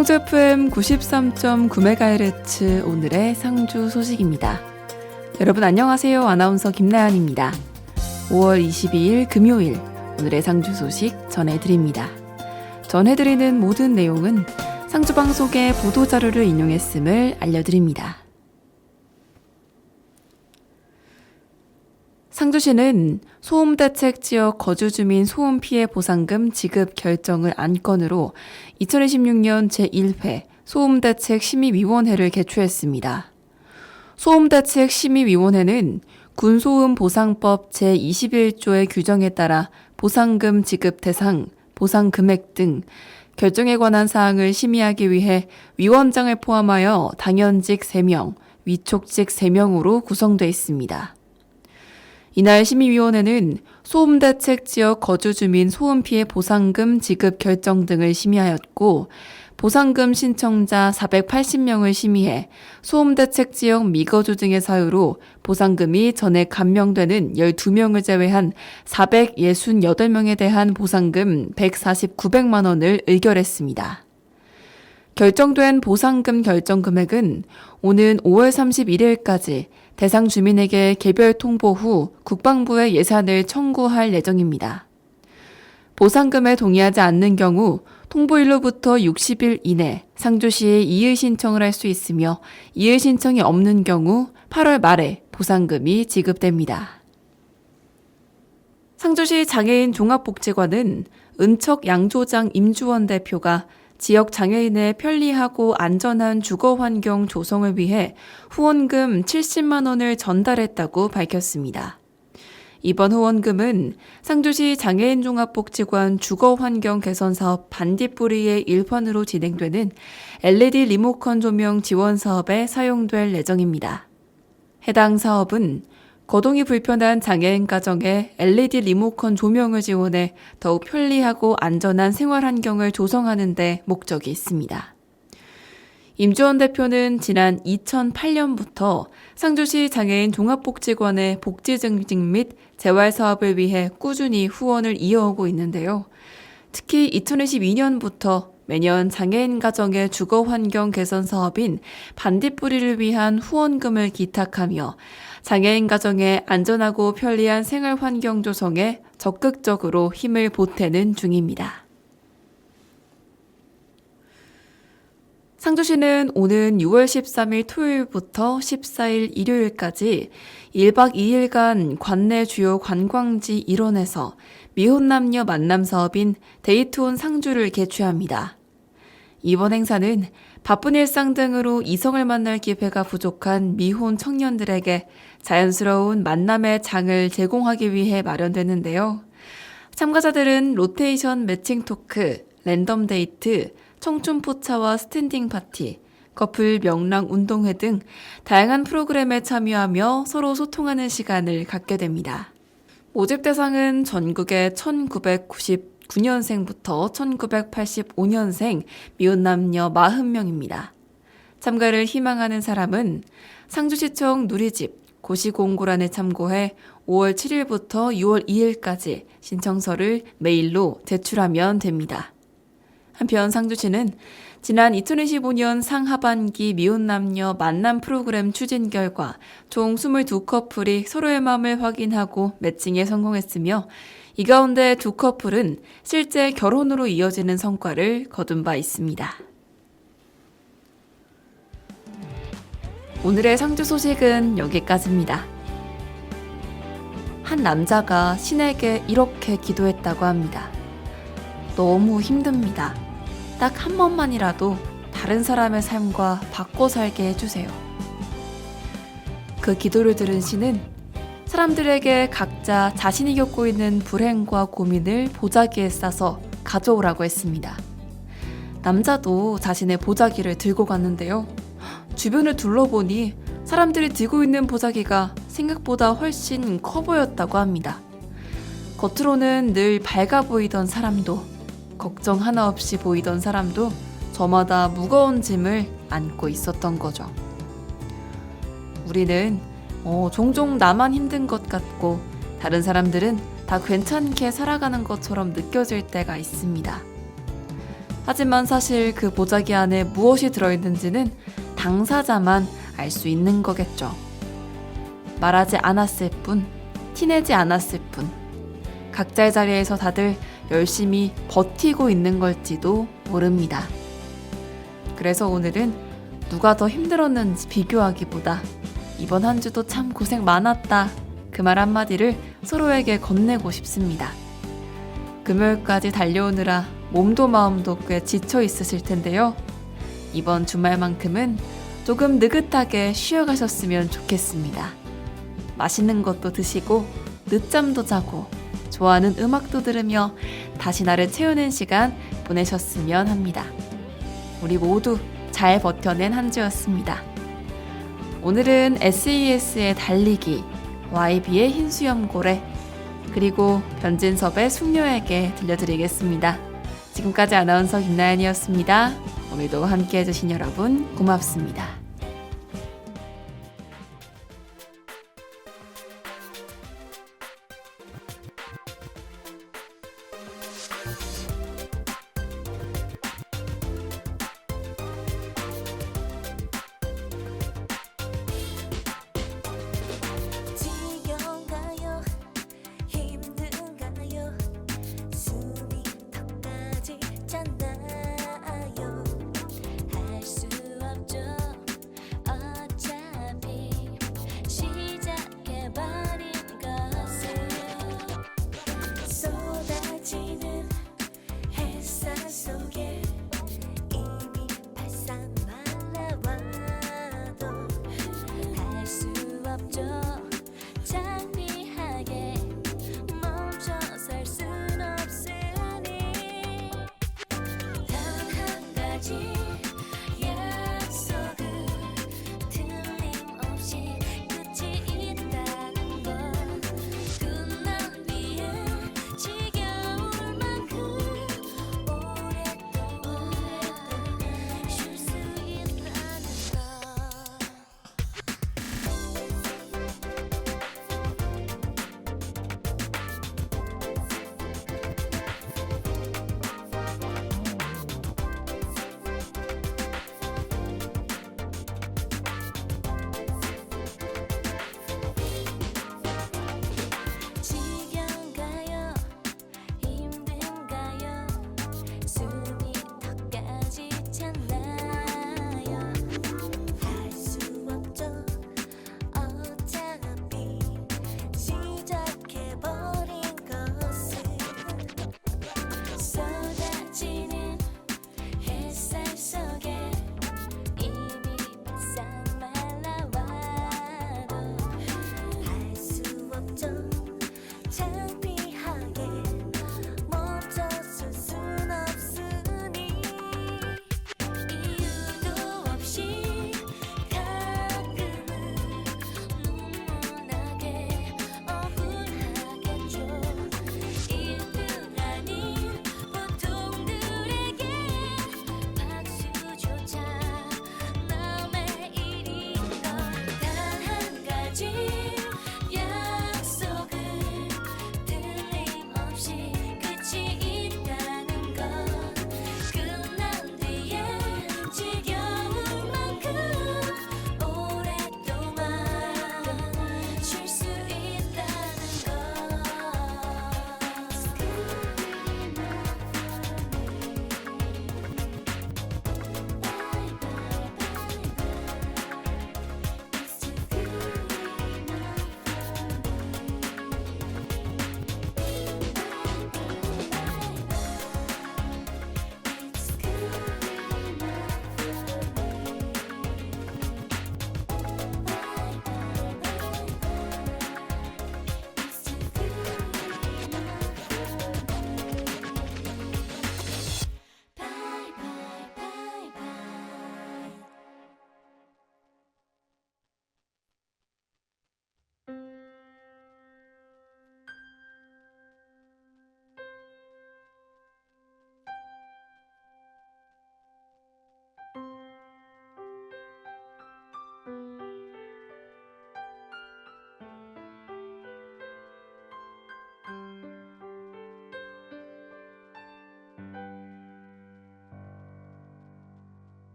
상주 FM 93.9MHz 오늘의 상주 소식입니다. 여러분 안녕하세요. 아나운서 김나연입니다. 5월 22일 금요일 오늘의 상주 소식 전해드립니다. 전해드리는 모든 내용은 상주방송의 보도자료를 인용했음을 알려드립니다. 상주시는 소음대책지역 거주주민 소음피해 보상금 지급 결정을 안건으로 2026년 제1회 소음대책심의위원회를 개최했습니다. 소음대책심의위원회는 군소음보상법 제21조의 규정에 따라 보상금 지급 대상, 보상 금액 등 결정에 관한 사항을 심의하기 위해 위원장을 포함하여 당연직 3명, 위촉직 3명으로 구성되어 있습니다. 이날 심의위원회는 소음대책지역 거주주민 소음피해 보상금 지급 결정 등을 심의하였고 보상금 신청자 480명을 심의해 소음대책지역 미거주 등의 사유로 보상금이 전액 감면되는 12명을 제외한 468명에 대한 보상금 149백만 원을 의결했습니다. 결정된 보상금 결정 금액은 오는 5월 31일까지 대상 주민에게 개별 통보 후 국방부에 예산을 청구할 예정입니다. 보상금에 동의하지 않는 경우 통보일로부터 60일 이내 상주시에 이의 신청을 할 수 있으며 이의 신청이 없는 경우 8월 말에 보상금이 지급됩니다. 상주시 장애인 종합복지관은 은척 양조장 임주원 대표가 지역 장애인의 편리하고 안전한 주거 환경 조성을 위해 후원금 70만 원을 전달했다고 밝혔습니다. 이번 후원금은 상주시 장애인 종합복지관 주거 환경 개선 사업 반딧불이의 일환으로 진행되는 LED 리모컨 조명 지원 사업에 사용될 예정입니다. 해당 사업은 거동이 불편한 장애인 가정에 LED 리모컨 조명을 지원해 더욱 편리하고 안전한 생활 환경을 조성하는 데 목적이 있습니다. 임주원 대표는 지난 2008년부터 상주시 장애인 종합복지관의 복지 증진 및 재활 사업을 위해 꾸준히 후원을 이어오고 있는데요. 특히 2022년부터 매년 장애인 가정의 주거 환경 개선 사업인 반딧불이를 위한 후원금을 기탁하며 장애인 가정의 안전하고 편리한 생활 환경 조성에 적극적으로 힘을 보태는 중입니다. 상주시는 오는 6월 13일 토요일부터 14일 일요일까지 1박 2일간 관내 주요 관광지 일원에서 미혼남녀 만남 사업인 데이트온 상주를 개최합니다. 이번 행사는 바쁜 일상 등으로 이성을 만날 기회가 부족한 미혼 청년들에게 자연스러운 만남의 장을 제공하기 위해 마련되는데요. 참가자들은 로테이션 매칭 토크, 랜덤 데이트, 청춘 포차와 스탠딩 파티, 커플 명랑 운동회 등 다양한 프로그램에 참여하며 서로 소통하는 시간을 갖게 됩니다. 모집 대상은 전국의 1999년생부터 1985년생 미혼 남녀 40명입니다. 참가를 희망하는 사람은 상주시청 누리집 고시공고란에 참고해 5월 7일부터 6월 2일까지 신청서를 메일로 제출하면 됩니다. 한편 상주시는 지난 2025년 상하반기 미혼 남녀 만남 프로그램 추진 결과 총 22커플이 서로의 마음을 확인하고 매칭에 성공했으며 이 가운데 2커플은 실제 결혼으로 이어지는 성과를 거둔 바 있습니다. 오늘의 상주 소식은 여기까지입니다. 한 남자가 신에게 이렇게 기도했다고 합니다. 너무 힘듭니다. 딱 한 번만이라도 다른 사람의 삶과 바꿔 살게 해주세요. 그 기도를 들은 신은 사람들에게 각자 자신이 겪고 있는 불행과 고민을 보자기에 싸서 가져오라고 했습니다. 남자도 자신의 보자기를 들고 갔는데요. 주변을 둘러보니 사람들이 들고 있는 보자기가 생각보다 훨씬 커 보였다고 합니다. 겉으로는 늘 밝아 보이던 사람도 걱정 하나 없이 보이던 사람도 저마다 무거운 짐을 안고 있었던 거죠. 우리는 종종 나만 힘든 것 같고 다른 사람들은 다 괜찮게 살아가는 것처럼 느껴질 때가 있습니다. 하지만 사실 그 보자기 안에 무엇이 들어있는지는 당사자만 알 수 있는 거겠죠. 말하지 않았을 뿐, 티내지 않았을 뿐, 각자의 자리에서 다들 열심히 버티고 있는 걸지도 모릅니다. 그래서 오늘은 누가 더 힘들었는지 비교하기보다 이번 한 주도 참 고생 많았다, 그 말 한마디를 서로에게 건네고 싶습니다. 금요일까지 달려오느라 몸도 마음도 꽤 지쳐 있으실 텐데요. 이번 주말만큼은 조금 느긋하게 쉬어가셨으면 좋겠습니다. 맛있는 것도 드시고 늦잠도 자고 좋아하는 음악도 들으며 다시 나를 채우는 시간 보내셨으면 합니다. 우리 모두 잘 버텨낸 한 주였습니다. 오늘은 SES의 달리기, YB의 흰수염고래, 그리고 변진섭의 숙녀에게 들려드리겠습니다. 지금까지 아나운서 김나연이었습니다. 오늘도 함께 해주신 여러분 고맙습니다. 지겨운가요? 힘든가요? 숨이 턱까지 찼나요? 할 수 없죠.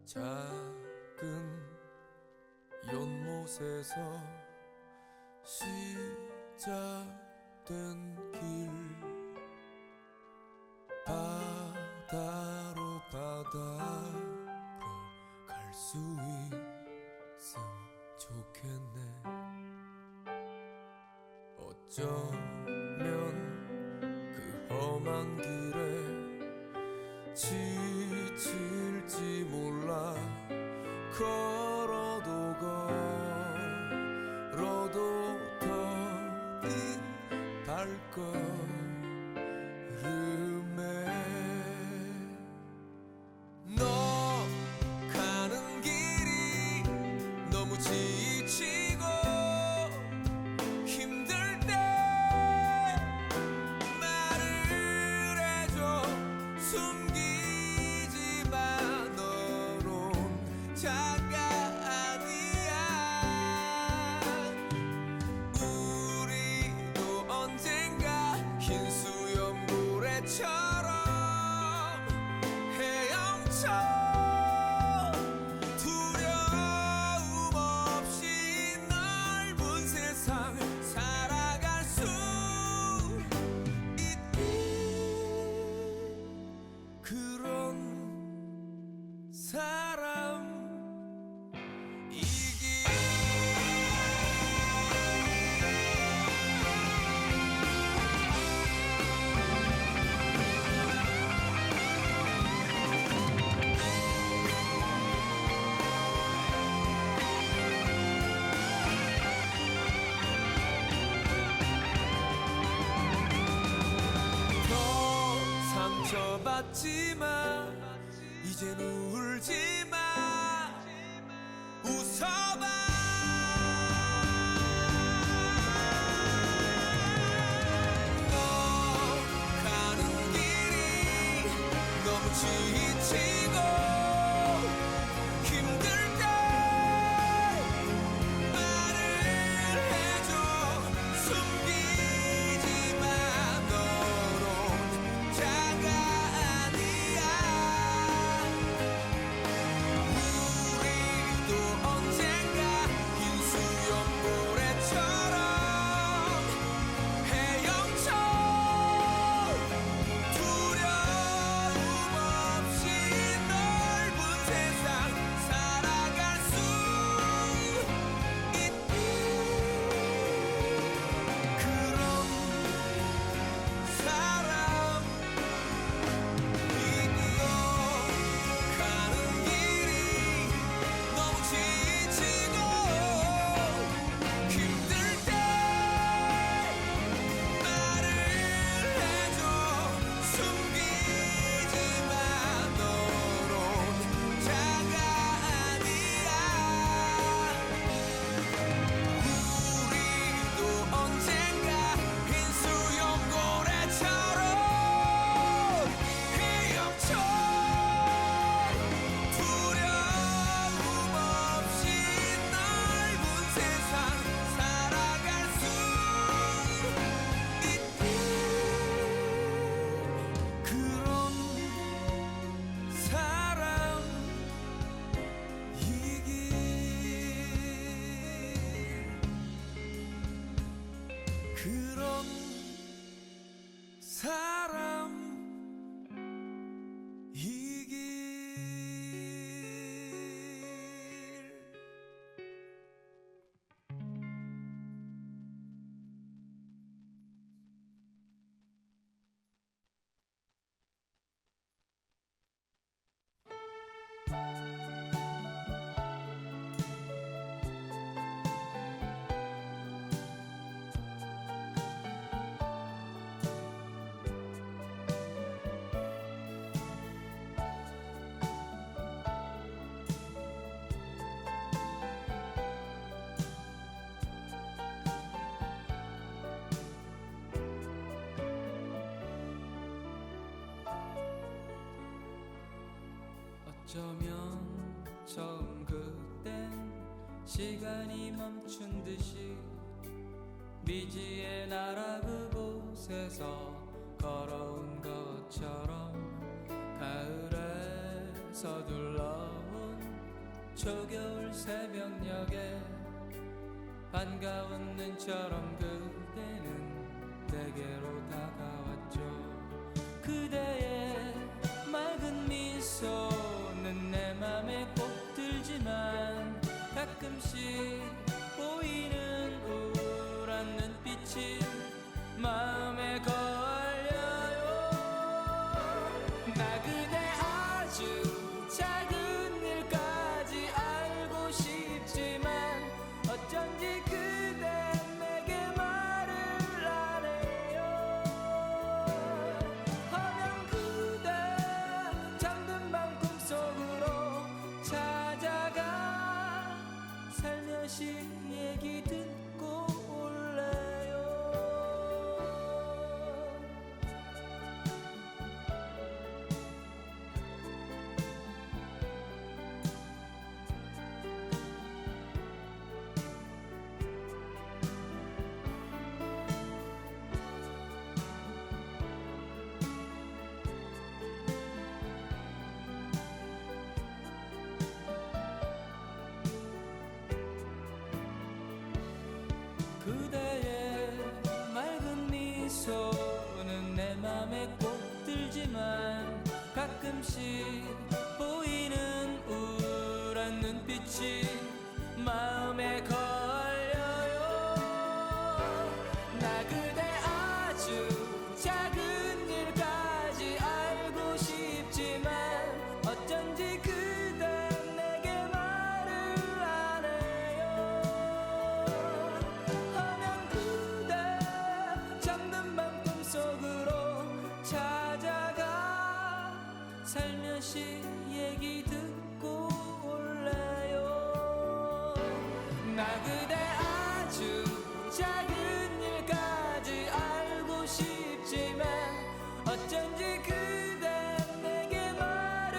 작은 연못에서 시작된 길, 바다로 갈 수 있음 좋겠네. 어쩌면 그 험한 길에 지칠지 몰라. 걸어도 더딘 발걸음에 너 가는 길이 너무 지치고 힘들 때 말을 해줘. 숨기지 마, 너는 작가 아니야. 우리도 언젠가 흰 수염고래처럼 헤엄쳐 두려움 없이 넓은 세상 살아갈 수 있는 그런 사람이기. 더 상처받지마, 이젠 울지마, 웃어봐. 너 가는 길이 너무 지치고 힘들 때 말을 해줘. 숨기지 마, 너는 작아 아니야. 우리도 언젠가 흰 수염고래처럼 헤엄쳐 두려움 없이 넓은 세상 살아갈 수 있는 그런 사람이니. 너 가는 길이 너무 지치고 힘들 때 말을 해줘. 숨기지 마, 너는 작아 아니야. 우리도 언젠가 흰 수염고래처럼 헤엄쳐 두려움 없이 넓은 세상 살아갈 수 있는 그런 사람이기. 그런 사람이길. 어쩌면 처음 그땐 시간이 멈춘 듯이 미지의 나라 그곳에서 걸어온 것처럼 가을에 서둘러온 초겨울 새벽녘에 반가운 눈처럼 그대는 내게로 다가왔죠. 그대의 맑은 미소는 내 맘에 꼭 들지만 가끔씩 보이는 우울한 눈빛이 마음에 걸려요. 나 그대 아주 작은 일까지 알고 싶지만 어쩐지 그대 내게 말을 안 해요. 하면 그대 잠든 밤 꿈속으로 찾아가 살며시 얘기 듣고 올래요. 그대의 맑은 미소는 내 맘에 꼭 들지만 가끔씩 보이는 우울한 눈빛이 마음에 걸려요. 나 그대 아주 작은 일까지 알고 싶지만 어쩐지 그대 내게 말을 안 해요. 하면 그대 잠든 밤 꿈속으로 찾아가 살며시 얘기 듣고 올래요. 나 그대 아주 작은 일까지 알고 싶지만 어쩐지 그대 내게 말을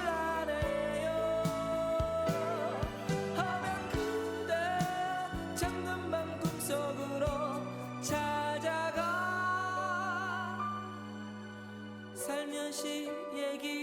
안 해요. 하면 그대 잠든 밤 꿈속으로 찾아가 살며시 얘기